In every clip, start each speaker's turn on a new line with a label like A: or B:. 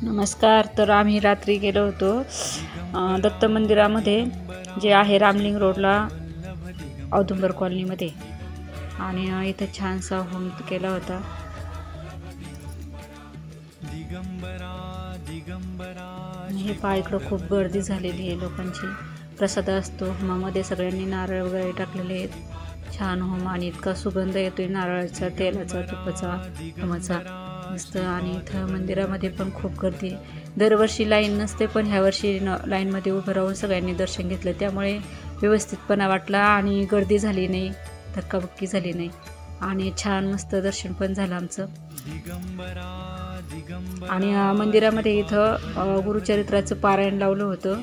A: नमस्कार. तर आम्ही रात्री गेलो होतो दत्त मंदिरामध्ये, जे आहे रामलिंग रोडला औदुंबर कॉलनीमध्ये. आणि इथं छानसा होम केला होता. हे पहा, इकडं खूप गर्दी झालेली आहे लोकांची. प्रसाद असतो होमामध्ये, सगळ्यांनी नारळ वगैरे टाकलेले आहेत. छान होम, आणि इतका सुगंध येतोय नारळाचा, तेलाचा, तुपाचा, होमाचा मस्त. आणि इथं मंदिरामध्ये पण खूप गर्दी. दरवर्षी लाईन नसते, पण ह्या वर्षी लाईनमध्ये उभं राहून सगळ्यांनी दर्शन घेतलं, त्यामुळे व्यवस्थितपणा वाटला आणि गर्दी झाली नाही, धक्काबुक्की झाली नाही, आणि छान मस्त दर्शन पण झालं आमचं. आणि मंदिरामध्ये इथं गुरुचरित्राचं पारायण लावलं होतं.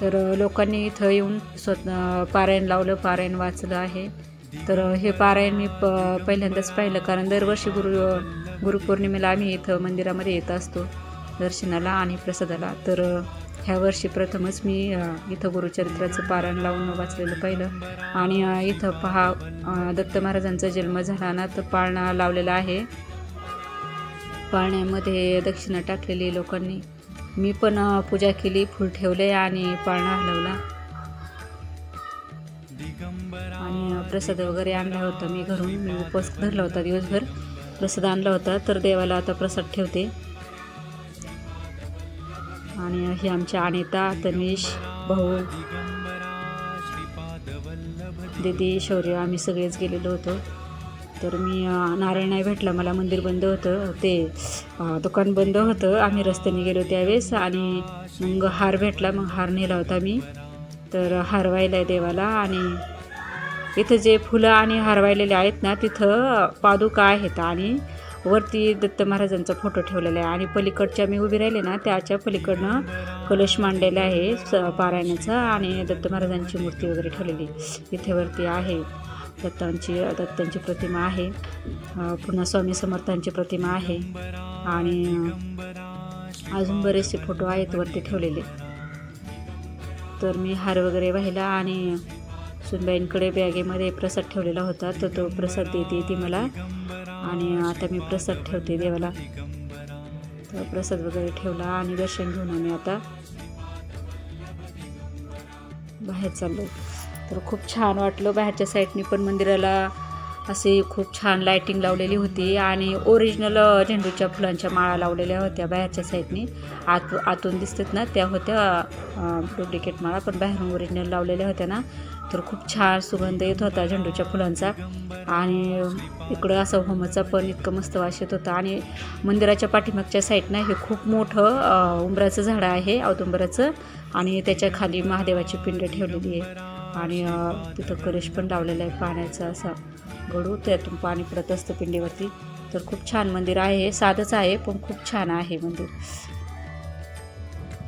A: तर लोकांनी इथं येऊन पारायण लावलं, पारायण वाचलं आहे. तर हे पारायण मी पहिल्यांदाच पाहिलं, कारण दरवर्षी गुरुपौर्णिमेला आम्ही इथं मंदिरामध्ये येत असतो दर्शनाला आणि प्रसादाला. तर ह्या वर्षी प्रथमच मी इथं गुरुचरित्राचं पारायण लावून वाचलेलं पाहिलं. आणि इथं पहा, दत्त महाराजांचा जन्म झाला ना, तर पाळणा लावलेला आहे. पाळण्यामध्ये दक्षिणा टाकलेली लोकांनी. मी पण पूजा केली, फूल ठेवले आणि पाळणा हलवला. आणि प्रसाद वगैरे आणला होता मी घरून. मी उपवास धरला होता, दिवसभर प्रसाद आणला होता. तर देवाला आता प्रसाद ठेवते. आणि हे आमच्या अनिता, तनिष, भाऊ, दीदी, शौर्य, आम्ही सगळेच गेलेलो होतो. तर मी नारळ नाही भेटला मला, मंदिर बंद होतं, ते दुकान बंद होतं, आम्ही रस्त्याने गेलो त्यावेळेस. आणि मग हार भेटला, मग हार नेला होता मी. तर हार वाहिला आहे देवाला. आणि इथं जे फुलं आणि हार वाहिलेले आहेत ना, तिथं पादुका आहेत आणि वरती दत्त महाराजांचा फोटो ठेवलेला आहे. आणि पलीकडच्या मी उभी राहिले ना, त्याच्या पलीकडनं कलश मांडलेला आहे पारायणाचा, आणि दत्त महाराजांची मूर्ती वगैरे ठेवलेली इथे वरती आहे. दत्तांची प्रतिमा आहे, पुन्हा स्वामी समर्थांची प्रतिमा आहे, आणि अजून बरेचसे फोटो आहेत वरती ठेवलेले. तर मी हार वगैरे वाहिला, आणि सुनबाईंकडे बॅगेमध्ये प्रसाद ठेवलेला होता, तर तो प्रसाद देते ती मला. आणि आता मी प्रसाद ठेवते देवाला. तर प्रसाद वगैरे ठेवला आणि दर्शन घेऊन आम्ही आता बाहेर चाललो. तर खूप छान वाटलं. बाहेरच्या साईडनी पण मंदिराला असे खूप छान लायटिंग लावलेली होती, आणि ओरिजिनल झेंडूच्या फुलांच्या माळा लावलेल्या होत्या बाहेरच्या साईडनी. आतून दिसतात ना, त्या होत्या डुप्लिकेट माळा, पण बाहेरून ओरिजिनल लावलेल्या होत्या ना. तर खूप छान सुगंध येत होता झेंडूच्या फुलांचा. आणि इकडं असं होमाचा पण इतकं मस्त वास येत होता. आणि मंदिराच्या पाठीमागच्या साईडनं हे खूप मोठं उंबराचं झाड आहे, औदुंबराचं, आणि त्याच्या खाली महादेवाची पिंड ठेवलेली आहे. आणि तिथं कलश पण लावलेला आहे पाण्याचा, असा गडू, त्यातून पाणी पडत असतं पिंडीवरती. तर खूप छान मंदिर आहे, साधंच आहे पण खूप छान आहे मंदिर.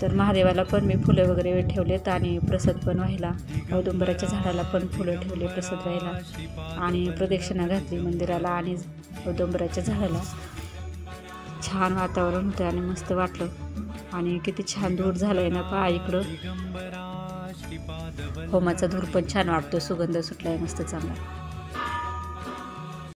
A: तर महादेवाला पण मी फुलं वगैरे ठेवलेत, आणि प्रसाद पण व्हायला, औदुंबराच्या झाडाला पण फुलं ठेवले प्रसाद व्हायला, आणि प्रदक्षिणा घातली मंदिराला आणि औदुंबराच्या झाडाला. छान वातावरण होतं आणि मस्त वाटलं. आणि किती छान धूर झालं आहे ना पहा इकडं. होमाचा धूर पण छान वाटतो, सुगंध सुटला आहे मस्त चांगला.